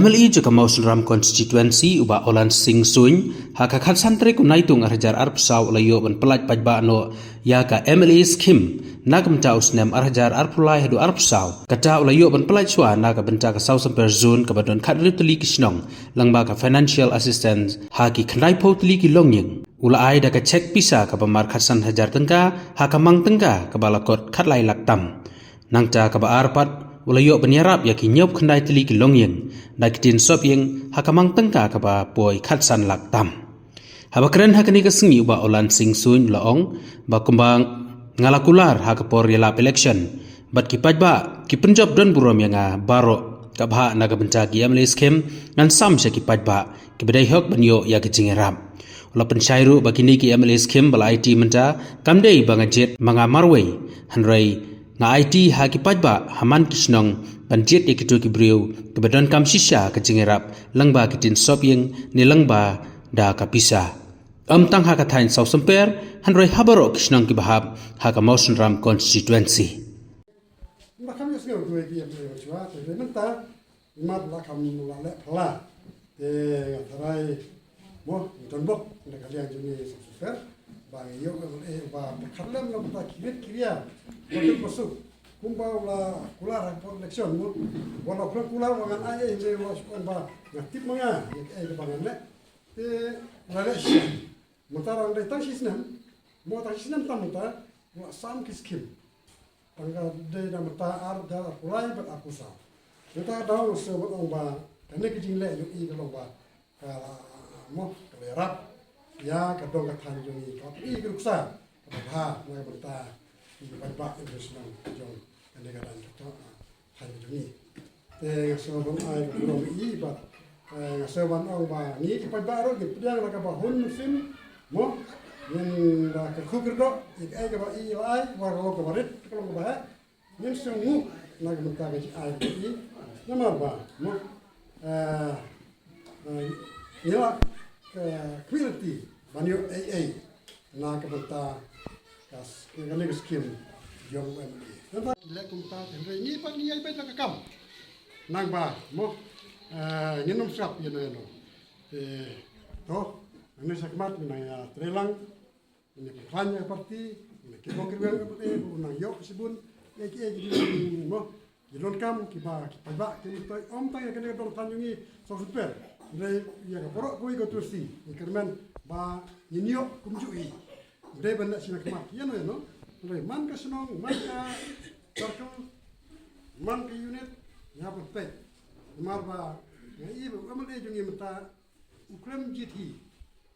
MLE juga mau Ram constituency uba Olan Sing Suin haka khat santre ku naitung arhajar arpsau layo ban pelaj pajba no ya ka MLE skim nagam ta usnem arhajar arpulai hadu arpsau kata layo ban pelaj swa naga benta ka south per zone ka badon khat ritli kisnong langba ka financial assistance haki khnai potli ki longyeng ula ai da ka check pisa ka pamar khatsan hajar tengka haka mang tengka ka balakot khat lai laktam nangta ka ba arpat ulayo penyarap ya kinyop kendai teli ki longyeng da kitin sop yeng hakamang tengka ka ba poi khatsan laktam haba keren hakani ka sengi uba Olan Sing Suin laong ba kumbang ngalakular hakapor yelap election bat ki pajba ki penjob don burom yang baro ka bha naga benta ki MLE scam ngan sam se ki pajba ki bedai hok banyo ya ki jingerap ula pensyairu bakini ki MLE scam bala IT menta kamdei bangajet manga marwei hanrai nga IT haki pajba haman kisnong panjet ikitu kibriu kebedan kam sisya kejingerap langba kitin sop yeng ni langba da kapisa tang haka thain sau semper hanroi habaro kisnong kibahab haka Mawson Ram constituency makam yus ngau dua dia beliau cua tapi mentah mat lah kami mulai pala terai mo tonbok nak kalian juni super bang yo ba berkalam lah kita kiria untuk masuk kumpau lah kular pour election mo wala kular wangan ai je wasukon ba ngatip manga ke bangan le relation mutarang dai tasisnam mo tasisnam tamuta wa sam kiskim tangga de namata ar da kulai bat akusa kita tahu sebut ba kene kijing le yo i kalau ba kala mo kelerap ya kadong kathan joni ka i gruksa ka mo berta i ba itu senang jong kene kadan to han joni so bang ai ko i ba so ban ong ba ni ki pa ro ki pdiang la ka ba hun sim mo yen la ka khukir do i ai ka ba i lai war lo ka barit kalau ba yen so mu na ka menta ga ai i nama ba mo ya quality banyo AA na kabanta kas ngane skim yong MLE napa le kumta henre ni pa ni ai pa nakakam nang ba mo nginom sap yeno yeno to ane sakmat na ya trelang ni planya parti ni kibong kirwel parti na yok sibun ki mo yelon kam ki ba ki to om ta ya kene dol tanyungi so super re ya ka porok kui ko tursi ikerman ba yinyo kumjui re banda sina kmat yeno yeno re man ka snong man ka circle man ka unit ya perfect mar ba ngai ba MLE jungi mata ukrem GT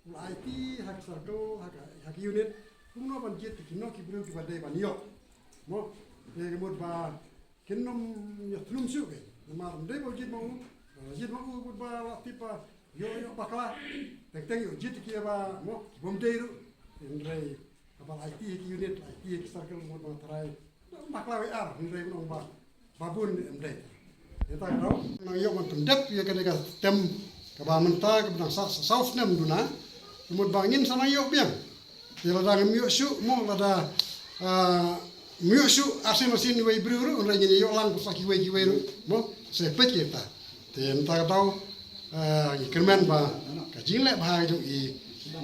IT hak circle hak unit kumno ban jet kino ki bru ki badai ban yo mo re mod ba kinom ya tlum su ke mar de bo jet mo jit mau buat bawa tipa yo bakla teng yo jit kia ba mo bomdeiru indrai kapal IT ki unit IT ki circle mo tarai bakla WR indrai mo ba babun indrai eta kau nang yo mon tendep ya kene ka tem ka ba menta ka bang south nem duna mo bangin sana yo piang ya la ngam yo su mo la da myo su asin asin wei bruru indrai ni yo lang pasaki wei mo se peketa tem tak tahu ikerman ba ka jingle ba jo i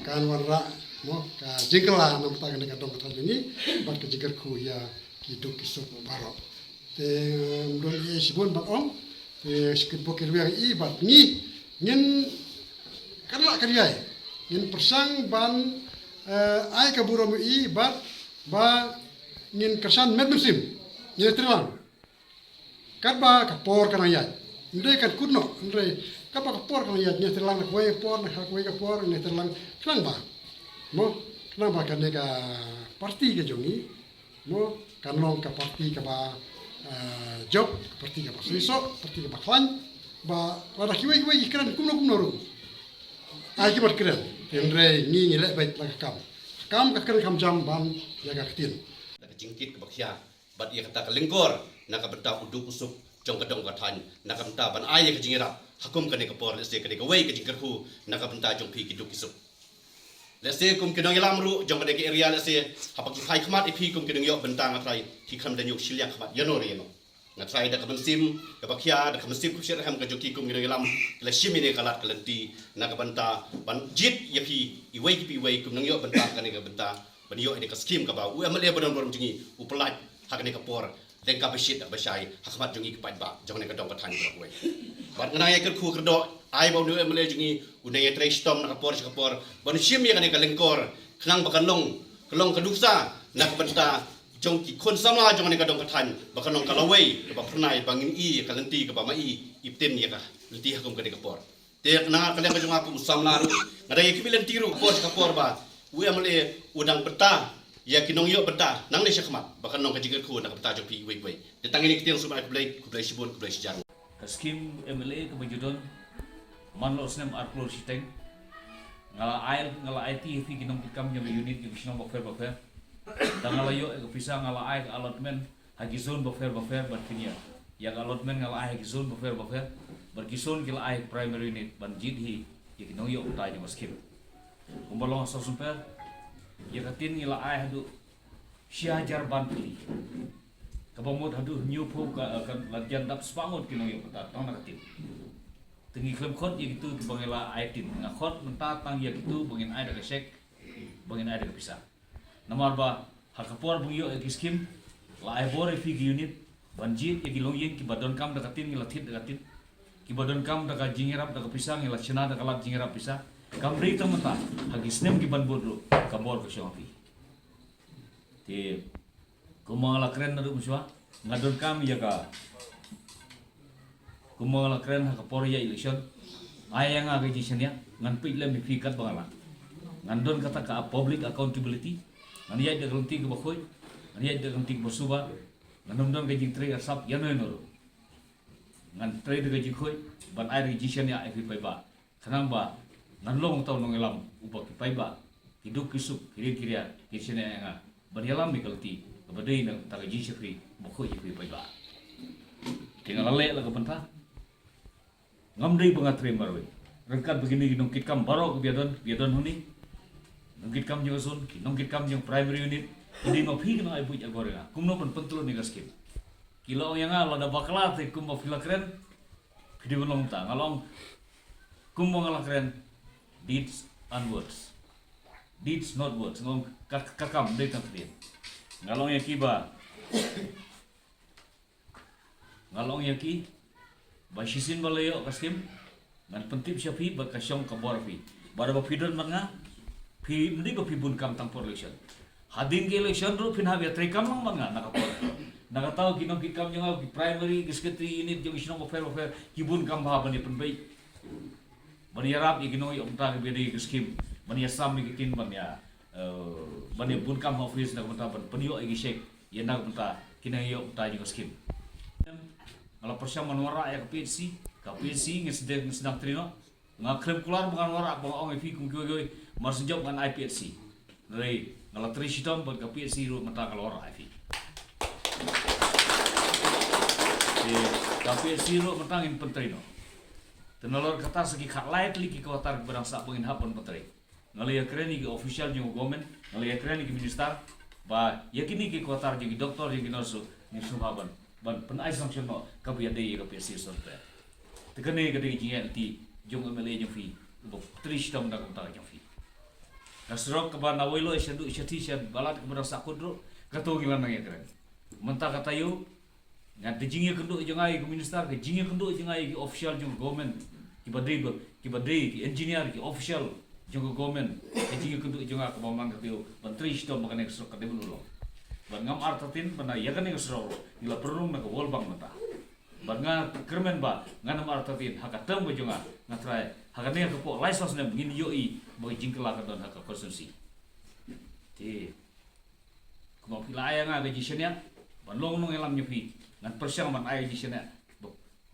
kan warra mo ka jingla nam ta ne ka dong ta ni ba ka jigar ku ya ki do ki so baro te don e sibon ba on te skit bo kirwe i ba ni nyen karla karyai nyen persang ban ai ka buro i ba nyen kersan med musim nyen terang kat ba ka por kana ya ndai kan kunno ndai kapa kapor kan ya ni terlang na kwe por na kwe ka por ni terlang klang ba mo klang ba kan ka parti ke jongi mo kan long ka parti ka ba job parti ka ba siso parti ka ba klan ba pada kiwe ikran kumno ru ai ki bar kran ndai ni le bai la kam ka kam jam ban ya ka tin da jingkit ka bakhya bat ya kata ka lingkor na ka beta uduk usuk jong kadong kathan nakabenta ban ay ka jingira hakum kane ka por lese kane ka wei ka jingkar hu nakabenta jong pi kiduk isuk lese kum kinong ilam ru jong kane ka area lese hapak khai khmat ipi kum kinong yo benta ngatrai ki kham dan yok silya khmat yanori no ngatrai da kabensim ka bakhya da kabensim ku syarham ka joki kum ngiram la shimine kalat kalati na ka banta ban jit yapi iwai ki wai kum nangyo banta ka ni ka banta ban yo ni ka skim ka ba u amle badon borom jingi u pelat hak ni ka por den ka bashit da bashai hakmat jingi ka ba jong ni ka dong ka than ka wai ban nganai ka khu kerdo ai ba nu amle jingi u ne trai stom na ka por ban shim ya ka ni ka lengkor khnang bakanong kalong kadusa na ka banta jong ki kon samla jong ni ka dong ka than bakanong kalawai ka ba phnai bangin i ka lenti ka ba mai ipten ni ka lenti hakum ka ni ka por te na ka le ka jong aku samla ru ngadai ki bilen tiru por ka por ba u amle udang peta ya kinong yo peta nang ni syakmat bakanong ka jigar khu na ka peta jopi wei te tangini kitiang sumai ku blai sibun ku blai sijar Skim MLA ke bajudon manlo snem arklor siteng ngala IT fi kinong pikam yang unit yang sinong bafer dan ngala yo ke pisang ngala ai allotment hagi zone bafer ban kinia yang allotment ngala ai hagi zone bafer berkison kila ai primary unit ban jidhi ya kinong yo utai yang skim umbalong so super ya katin ngala ai hadu syajar ban pili kabamut hadu new po ka latihan dap spangot kinong yo kata tang nakatin tengi klem khot ya gitu bangela aitin ngakhot mentatang ya gitu bangin ai daga sek bangin ai daga pisah namar ba hakapor bungyo ya skim la ai bore fi unit banjit ya gilong yin ki badon kam daga tin ngilathit daga tin ki badon kam daga jingirap daga pisah ngila chena daga lat jingirap pisah kam rei tamata hagi snem ki ban bodro kabor ko shopi ti kumala kren nadu muswa ngadon kam ya ka kumala kren hakapor ya election ayang aga jisnya ngan pile mi fikat bangala ngandon kata ka public accountability ngan ya de gelenti ke bakhoy ngan ya de gelenti ke basuba ngandon ke jing tre asap ya no ngan tre de jikhoy ban ai jisnya ai fi ba kanang ba ngan long taw nong elam ubak fi ba hidup kisuk kiri-kiri jisnya nga ban yalam mi gelenti badai nang ta jisri bakhoy fi ba tinggal lele la ke bentah ngamdei pengatri marwe rengkat begini nongkit kam baro biadon huni nongkit kam jeng sun nongkit kam jeng primary unit jadi ngopi kena ibu jagorena kumno pun pentul ni gaskin kilo yang ala da bakla te kumbo fila keren video long ta ngalong kumbo ngala keren deeds and words deeds not words ngong kakam dei tam dia ngalong yang kiba ngalong yang ki basisin balayo kaskim ngan pentip syafi bakasyong kabor fi bara bapidon manga fi mdi bapibun kam tang por election hading ke election ru pin habia trekam mang manga nakapor nakataw kinong kikam yang primary secretary unit yung isinong bafer kibun kam ba bani penbai bani yarap iginong yung ta bedi kaskim bani asam ikin bani bani bun kam office nak mata ban penyo igishek yenak mata kinayo ta yung kaskim kalau persiang menwara ya KPC sedang terino ngakrem keluar bukan wara bang ong fi kum goy marsenjok ngan IPC dari ngala trisitom buat KPC ru mata kalau wara fi KPC ru mata ngin pentrino tenolor kata segi khat light liki kawatar berang sak pengin hapon pentri ngala ya keren iki official jeung government ngala ya keren iki minister ba yakini ki kawatar jeung doktor jeung nurse ni suhaban ban penai sanction no kabiya dei ka PSC sorte tekane ka dei jian ti jong MLA jong fi bo trish tam da kota jong fi kasrok ka ban awilo isadu isati sya balat ka bada sakudro kato gilan nang ya keren menta kata yu ngat jingi kendu jong ai ka minister ka jingi kendu jong ai ki official jong government ki badai ki engineer ki official jong government ki jingi kendu jong ka bamang ka tiu ban trish tam makane kasrok ka de bulo ban ngam artatin bana yakan yang sero ila perung na wol bang mata ban nga kermen ba ngam artatin hakatem bajunga ngatrai hakane ka po license na begini yoi bagi jingkela ka don hak konsumsi ti kuma pilaya nga gajisnya ban long nong elam nyepi ngan persyang man ai jisnya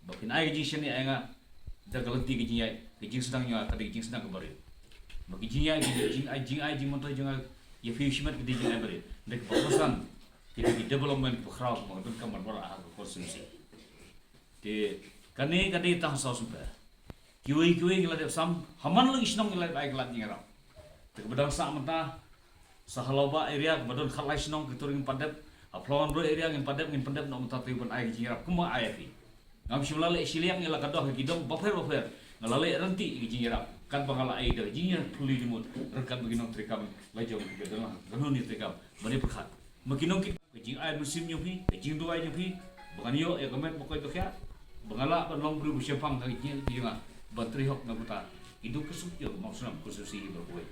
ba pin ai jisnya nga da galenti gijinya gijing sedang nya ka gijing sedang ka bari bagi jinya jing ai jing moto junga ya fishimat gidi jing ai bari dek bagusan kita di development berkhraw mengatun kamar bara ah konsumsi de kane tang sa super kiwi ngila de sam haman lang isnong ngila ai glat ngira te bedang sa mata sa haloba area badon khalai snong kituring padep Aplawan bro area ngin pandep no mutatu ban ai jingrap kuma ayapi. Ngam simlale siliang ngela kadoh gidong bafer ngalale renti jingrap kan bangala ai da jingrap puli dimut rekat beginong trikam lajong gedela ganoni trikam bani perkhat. Makinong ki jing ai musim nyopi jing duai nyopi banganyo ya komet pokoi to kya bangala ban long bru siapang ka jinga bantri hok na buta. Itu kesuk yo maksudna khususi berkuai.